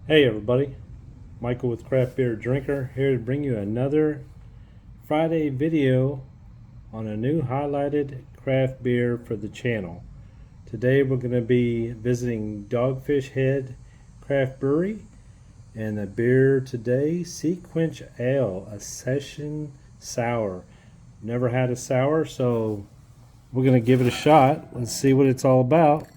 Hey everybody, Michael with Craft Beer Drinker here to bring you another Friday video on a new highlighted craft beer for the channel. Today we're going to be visiting Dogfish Head Craft Brewery, and the beer today, Quencher Ale, a session sour. Never had a sour, so we're going to give it a shot. Let's see what it's all about.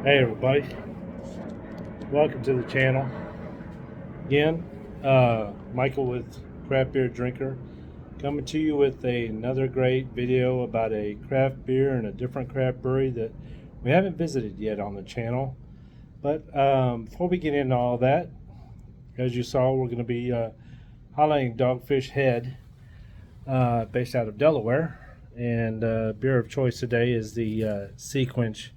Hey everybody, welcome to the channel. Again, Michael with Craft Beer Drinker, coming to you with another great video about a craft beer and a different craft brewery that we haven't visited yet on the channel. But before we get into all that, as you saw, we're going to be highlighting Dogfish Head, based out of Delaware, and beer of choice today is the Quencher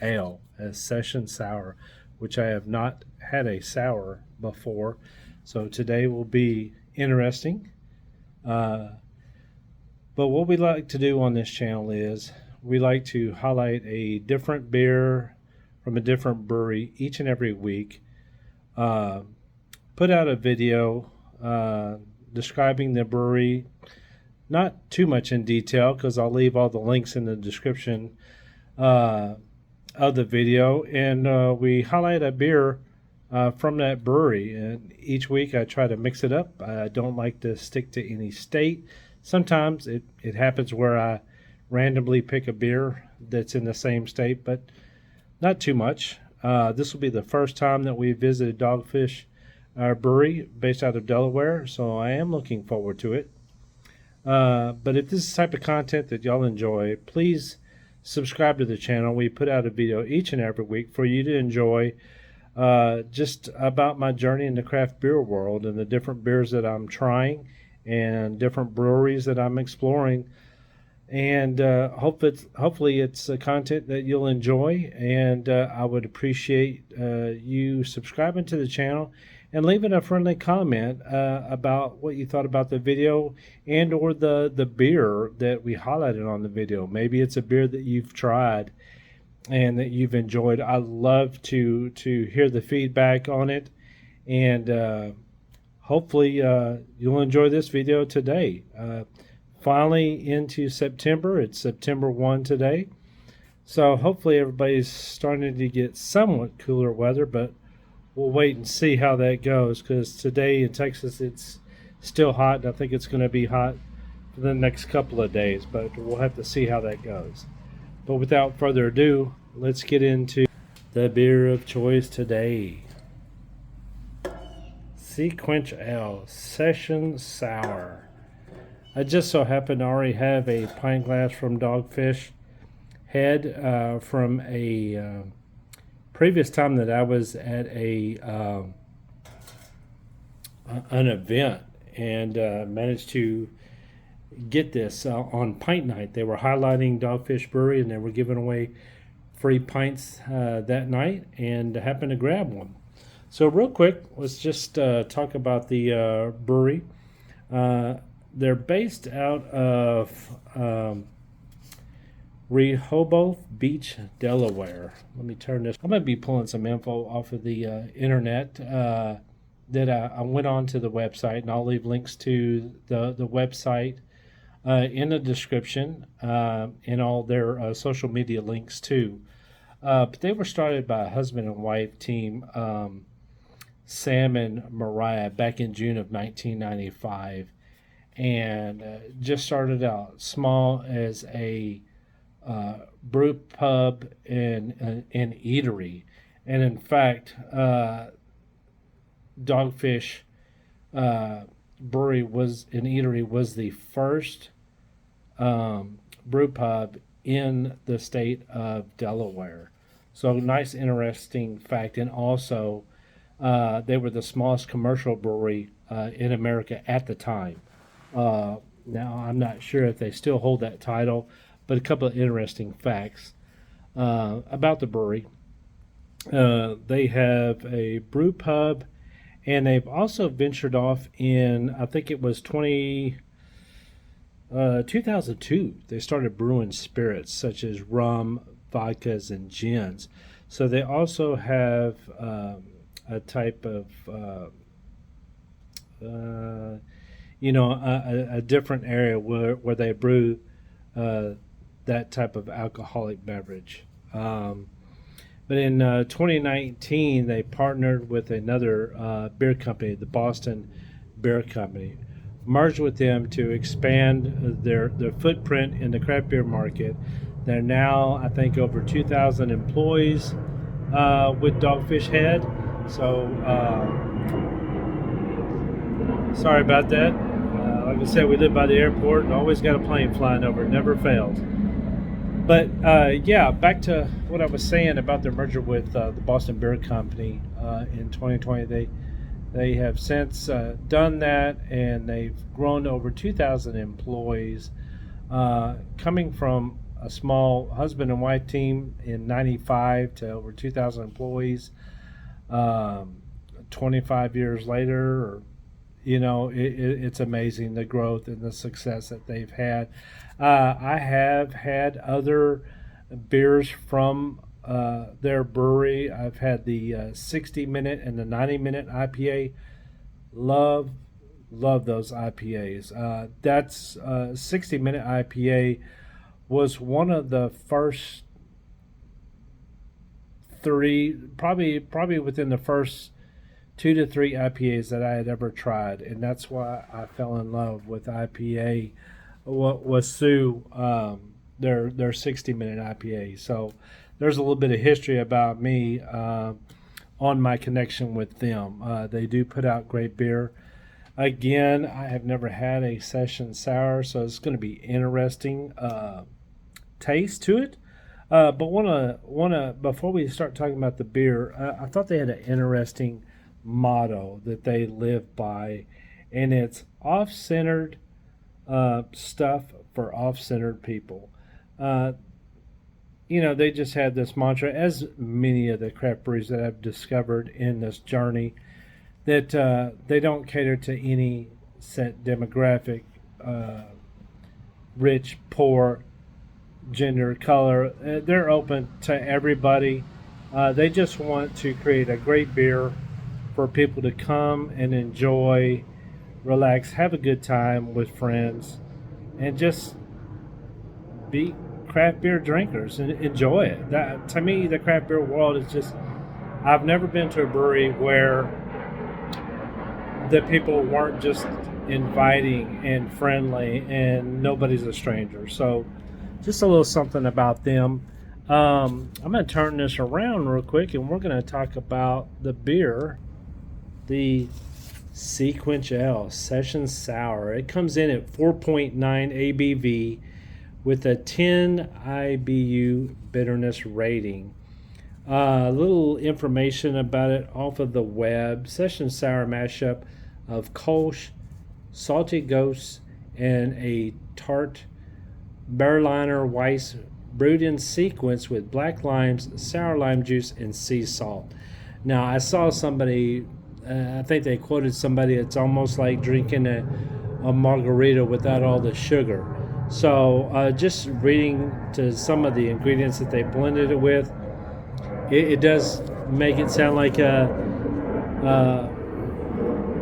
Ale, a session sour, which I have not had a sour before, so today will be interesting. But what we like to do on this channel is we like to highlight a different beer from a different brewery each and every week, put out a video describing the brewery, not too much in detail because I'll leave all the links in the description of the video, and we highlight a beer from that brewery. And each week I try to mix it up. I don't like to stick to any state. Sometimes it happens where I randomly pick a beer that's in the same state, but not too much. This will be the first time that we visited Dogfish Brewery based out of Delaware, so I am looking forward to it. But if this is the type of content that y'all enjoy, please subscribe to the channel. We put out a video each and every week for you to enjoy, just about my journey in the craft beer world and the different beers that I'm trying and different breweries that I'm exploring. And hopefully it's content that you'll enjoy, and I would appreciate you subscribing to the channel and leaving a friendly comment about what you thought about the video and or the beer that we highlighted on the video. Maybe it's a beer that you've tried and that you've enjoyed. I love to hear the feedback on it, and hopefully you'll enjoy this video today. Finally into September. It's September 1 today, so hopefully everybody's starting to get somewhat cooler weather, but we'll wait and see how that goes, because today in Texas it's still hot, and I think it's going to be hot for the next couple of days, but we'll have to see how that goes. But without further ado, let's get into the beer of choice today. Quencher Ale Session Sour. I just so happen to already have a pint glass from Dogfish Head from a previous time that I was at an event, and managed to get this on pint night. They were highlighting Dogfish Brewery, and they were giving away free pints that night, and happened to grab one. So real quick, let's just talk about the brewery. They're based out of Rehoboth Beach, Delaware. Let me turn this. I'm going to be pulling some info off of the internet that I went on to the website, and I'll leave links to the website in the description, and all their social media links too. But they were started by a husband and wife team, Sam and Mariah, back in June of 1995. And just started out small as a brew pub and eatery. And in fact, Dogfish Brewery was an eatery, was the first brew pub in the state of Delaware. So nice, interesting fact. And also, they were the smallest commercial brewery in America at the time. Now, I'm not sure if they still hold that title, but a couple of interesting facts about the brewery. They have a brew pub, and they've also ventured off in, I think it was 2002. They started brewing spirits such as rum, vodkas, and gins. So they also have a type of a different area where they brew that type of alcoholic beverage. But in 2019, they partnered with another beer company, the Boston Beer Company, merged with them to expand their footprint in the craft beer market. They're now, I think, over 2,000 employees with Dogfish Head. So, sorry about that. Like I said, we live by the airport and always got a plane flying over. It never fails. But yeah, back to what I was saying about their merger with the Boston Beer Company in 2020. They have since done that, and they've grown to over 2,000 employees, coming from a small husband and wife team in '95 to over 2,000 employees. 25 years later, it's amazing the growth and the success that they've had. I have had other beers from their brewery. I've had the 60-minute and the 90-minute IPA. Love those IPAs. That's 60-minute IPA was one of the first three, probably within the first 2 to 3 IPAs that I had ever tried, and that's why I fell in love with IPA. What was through their 60-minute IPA. So there's a little bit of history about me on my connection with them. They do put out great beer. Again, I have never had a session sour, so it's going to be interesting taste to it. But wanna before we start talking about the beer, I thought they had an interesting motto that they live by, and it's off-centered stuff for off-centered people. They just had this mantra, as many of the craft breweries that I've discovered in this journey, that they don't cater to any set demographic, rich, poor, gender, color. They're open to everybody. They just want to create a great beer for people to come and enjoy, relax, have a good time with friends, and just be craft beer drinkers and enjoy it. That, to me, the craft beer world is just, I've never been to a brewery where the people weren't just inviting and friendly and nobody's a stranger. So just a little something about them. I'm going to turn this around real quick, and we're going to talk about the beer, the Quencher Session Sour. It comes in at 4.9 ABV with a 10 IBU bitterness rating. A little information about it off of the web. Session Sour mashup of Kolsch, Salty Ghost, and a Tart Berliner Weiss brewed in sequence with black limes, sour lime juice, and sea salt. Now, I saw somebody, I think they quoted somebody, it's almost like drinking a margarita without all the sugar. So just reading to some of the ingredients that they blended it with, it does make it sound like a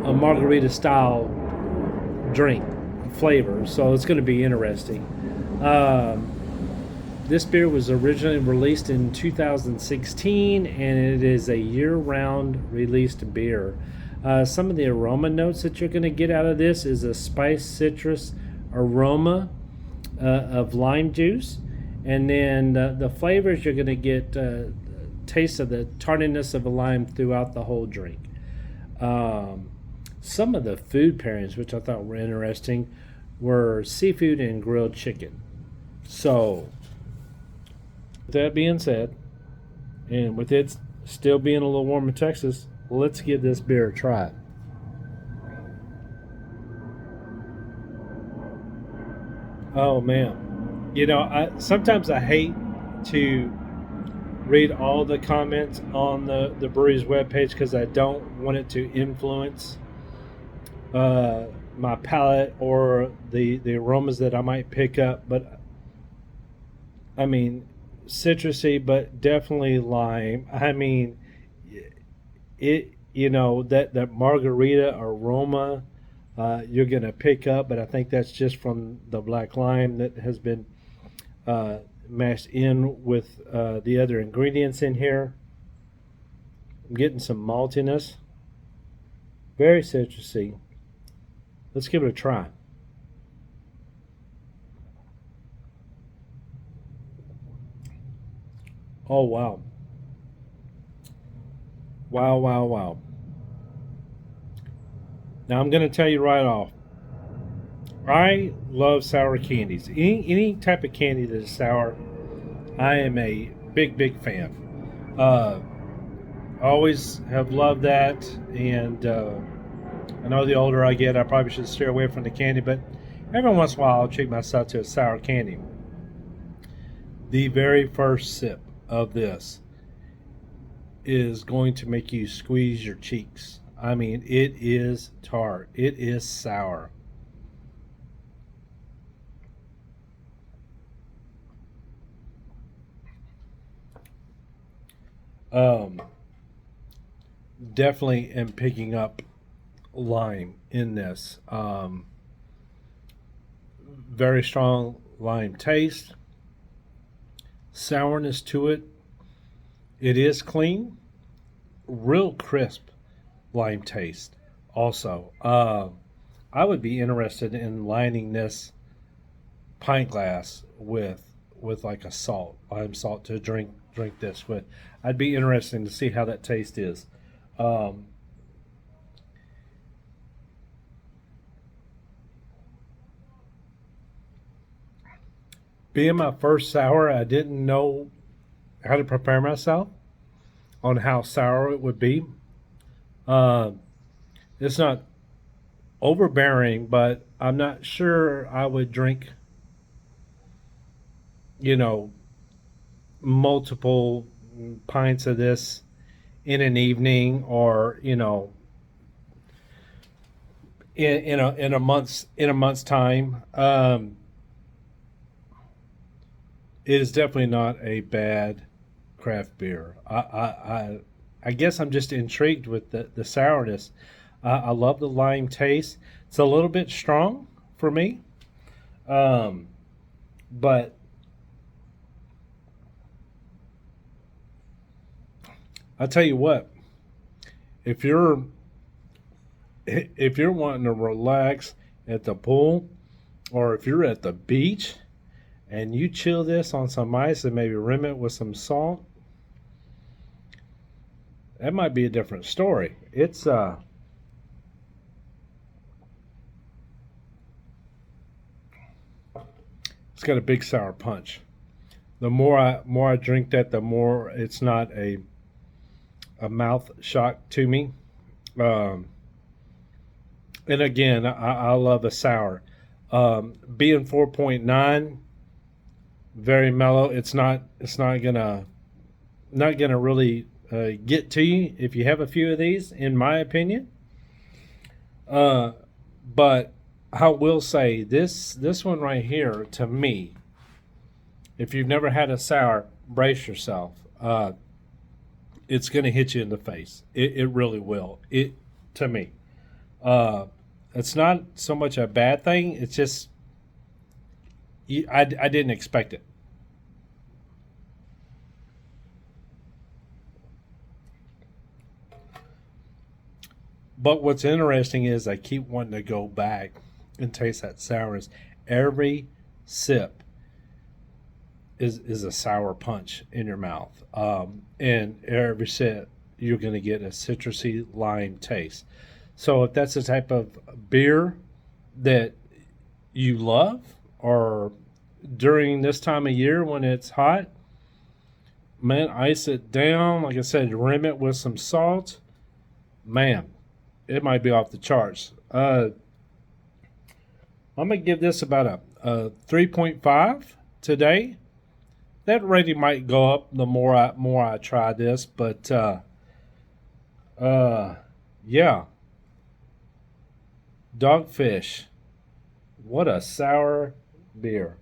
margarita style drink flavor. So it's going to be interesting. This beer was originally released in 2016, and it is a year-round released beer. Some of the aroma notes that you're going to get out of this is a spice citrus aroma of lime juice, and then the flavors you're going to get taste of the tartiness of a lime throughout the whole drink. Some of the food pairings, which I thought were interesting, were seafood and grilled chicken. So, with that being said, and with it still being a little warm in Texas, let's give this beer a try. Oh man, I sometimes I hate to read all the comments on the brewery's webpage because I don't want it to influence uh, my palate or the aromas that I might pick up. But I mean, citrusy, but definitely lime. I mean, that margarita aroma you're gonna pick up, but I think that's just from the black lime that has been uh, mashed in with the other ingredients in here. I'm getting some maltiness, very citrusy. Let's give it a try. Oh wow, wow, wow, wow. Now I'm gonna tell you right off. I love sour candies. Any type of candy that is sour, I am a big fan. Uh, I always have loved that, and I know the older I get, I probably should steer away from the candy, but every once in a while I'll treat myself to a sour candy. The very first sip of this is going to make you squeeze your cheeks. I mean, it is tart. It is sour. Um, Definitely am picking up lime in this. Very strong lime taste, sourness to it. It is clean, real crisp lime taste. Also, I would be interested in lining this pint glass with like a lime salt to drink this with. I'd be interested to see how that taste is. Um, Being my first sour, I didn't know how to prepare myself on how sour it would be. Uh, it's not overbearing, but I'm not sure I would drink, you know, multiple pints of this in an evening or in a month's time. It is definitely not a bad craft beer. I guess I'm just intrigued with the sourness. I love the lime taste. It's a little bit strong for me, um, but I'll tell you what. If you're if you're wanting to relax at the pool, or if you're at the beach and you chill this on some ice and maybe rim it with some salt, that might be a different story. It's got a big sour punch. The more I drink that, the more it's not a mouth shock to me. Um, and again, I love a sour. Being 4.9, very mellow. It's not gonna really get to you if you have a few of these, in my opinion. Uh, but I will say this one right here, to me, if you've never had a sour, brace yourself. It's going to hit you in the face. It really will. It To me, uh, it's not so much a bad thing. It's just I didn't expect it. But what's interesting is I keep wanting to go back and taste that sourness. Every sip is a sour punch in your mouth, and every sip you're going to get a citrusy lime taste. So if that's the type of beer that you love, or during this time of year when it's hot, man, ice it down. Like I said, rim it with some salt. Man, it might be off the charts. I'm gonna give this about 3.5 today. That rating might go up the more I try this, but yeah, Dogfish. What a sour beer.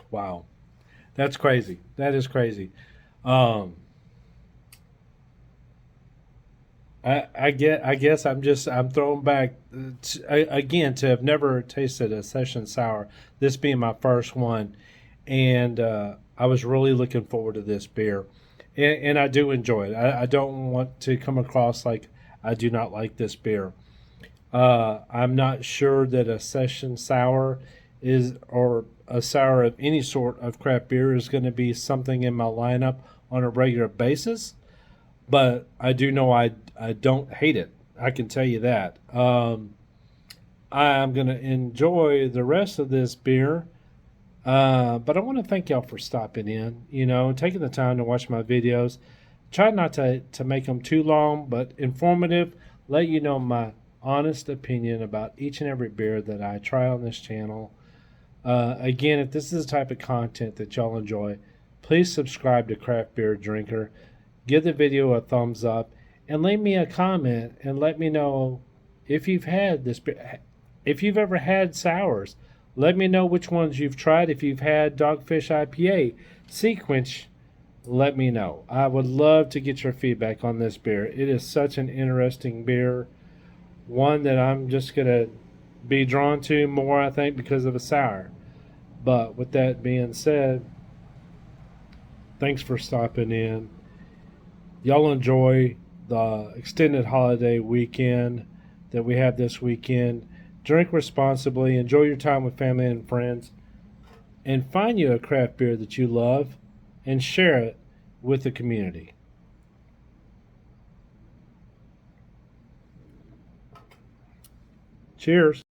Wow, that's crazy. That is crazy. Um, I guess I'm thrown back again to have never tasted a session sour. This being my first one, and I was really looking forward to this beer, and I do enjoy it. I don't want to come across like I do not like this beer. I'm not sure that a session sour is or a sour of any sort of craft beer is going to be something in my lineup on a regular basis, but I do know I don't hate it. I can tell you that. I'm going to enjoy the rest of this beer, but I want to thank y'all for stopping in, taking the time to watch my videos. Try not to make them too long, but informative. Let you know my honest opinion about each and every beer that I try on this channel. Again, if this is the type of content that y'all enjoy, please subscribe to Craft Beer Drinker. Give the video a thumbs up and leave me a comment and let me know if you've had this beer. If you've ever had sours, let me know which ones you've tried. If you've had Dogfish IPA, Quencher, let me know. I would love to get your feedback on this beer. It is such an interesting beer, one that I'm just going to be drawn to more, I think, because of a sour. But with that being said, thanks for stopping in. Y'all enjoy the extended holiday weekend that we have this weekend. Drink responsibly, enjoy your time with family and friends, and find you a craft beer that you love and share it with the community. Cheers.